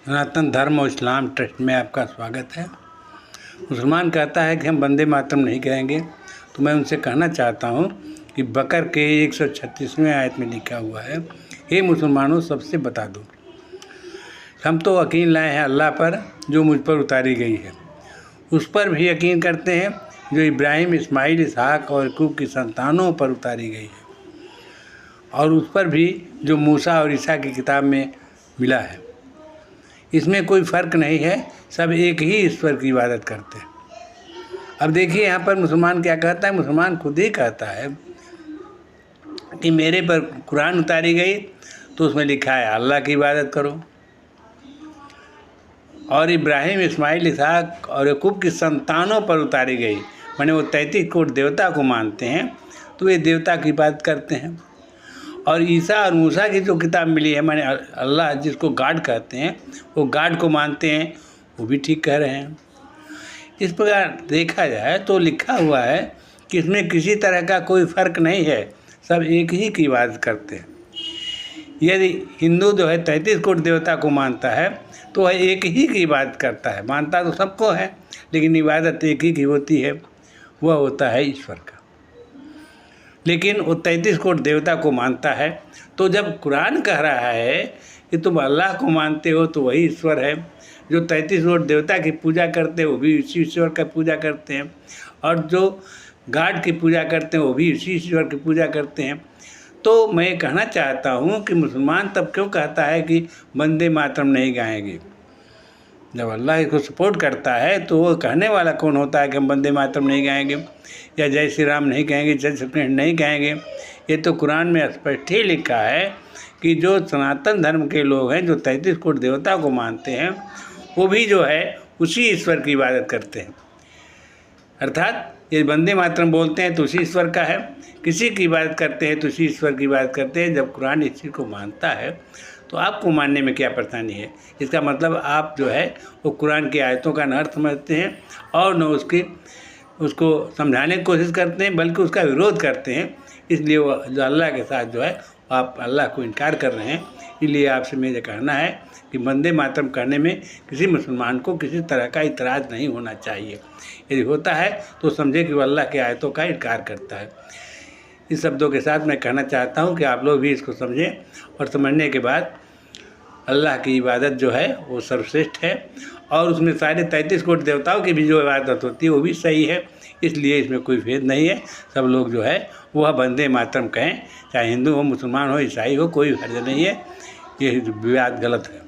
सनातन धर्म और इस्लाम ट्रस्ट में आपका स्वागत है। मुसलमान कहता है कि हम वंदे मातरम नहीं कहेंगे, तो मैं उनसे कहना चाहता हूँ कि बकर के 136वें आयत में लिखा हुआ है, हे मुसलमानों सबसे बता दो, हम तो यकीन लाए हैं अल्लाह पर जो मुझ पर उतारी गई है, उस पर भी यकीन करते हैं जो इब्राहिम, इस्माइल, इसहाक और याकूब की संतानों पर उतारी गई है, और उस पर भी जो मूसा और ईसा की किताब में मिला है। इसमें कोई फ़र्क नहीं है, सब एक ही ईश्वर की इबादत करते हैं। अब देखिए यहाँ पर मुसलमान क्या कहता है। मुसलमान खुद ही कहता है कि मेरे पर कुरान उतारी गई तो उसमें लिखा है अल्लाह की इबादत करो, और इब्राहिम, इस्माइल, इसहाक और याकूब की संतानों पर उतारी गई, माने वो 33 करोड़ देवता को मानते हैं तो वे देवता की इबादत करते हैं। और ईसा और मूसा की जो किताब मिली है, माने अल्लाह जिसको गॉड कहते हैं, वो गॉड को मानते हैं, वो भी ठीक कह रहे हैं। इस प्रकार देखा जाए तो लिखा हुआ है कि इसमें किसी तरह का कोई फ़र्क नहीं है, सब एक ही की इबादत करते हैं। यदि हिंदू जो है 33 करोड़ देवता को मानता है तो वह एक ही की इबादत करता है। मानता तो सबको है, लेकिन इबादत एक ही की होती है, वह होता है ईश्वर का। लेकिन वो 33 करोड़ देवता को मानता है, तो जब कुरान कह रहा है कि तुम अल्लाह को मानते हो तो वही ईश्वर है। जो 33 करोड़ देवता की पूजा करते हैं वो भी इसी ईश्वर का पूजा करते हैं, और जो गॉड की पूजा करते हैं वो भी इसी ईश्वर की पूजा करते हैं। तो मैं कहना चाहता हूँ कि मुसलमान तब क्यों कहता है कि वंदे मातरम नहीं गाएंगे। जब अल्लाह इसको सपोर्ट करता है तो वो कहने वाला कौन होता है कि हम वंदे मातरम नहीं गाएंगे, या जय श्री राम नहीं कहेंगे, जय श्री कृष्ण नहीं कहेंगे। ये तो कुरान में स्पष्ट ही लिखा है कि जो सनातन धर्म के लोग हैं, जो 33 करोड़ देवता को मानते हैं, वो भी जो है उसी ईश्वर की इबादत करते हैं। अर्थात ये वंदे मातरम बोलते हैं तो उसी ईश्वर का है, किसी की इबादत करते हैं तो उसी ईश्वर की इबादत करते हैं। जब कुरान इस चीज़ को मानता है तो आपको मानने में क्या परेशानी है। इसका मतलब आप जो है वो कुरान की आयतों का न अर्थ समझते हैं और न उसको समझाने की कोशिश करते हैं, बल्कि उसका विरोध करते हैं। इसलिए वो जो अल्लाह के साथ जो है आप अल्लाह को इनकार कर रहे हैं। इसलिए आपसे मेरे कहना है कि वंदे मातरम कहने में किसी मुसलमान को किसी तरह का इतराज़ नहीं होना चाहिए। यदि होता है तो समझे कि वो अल्लाह के आयतों का इनकार करता है। इस शब्दों के साथ मैं कहना चाहता हूँ कि आप लोग भी इसको समझें, और समझने के बाद अल्लाह की इबादत जो है वो सर्वश्रेष्ठ है, और उसमें सारे 33 करोड़ देवताओं की भी जो इबादत होती है वो भी सही है। इसलिए इसमें कोई भेद नहीं है। सब लोग जो है वह वंदे मातरम कहें, चाहे हिंदू हो, मुसलमान हो, ईसाई हो, कोई हर्ज नहीं है। ये विवाद गलत है।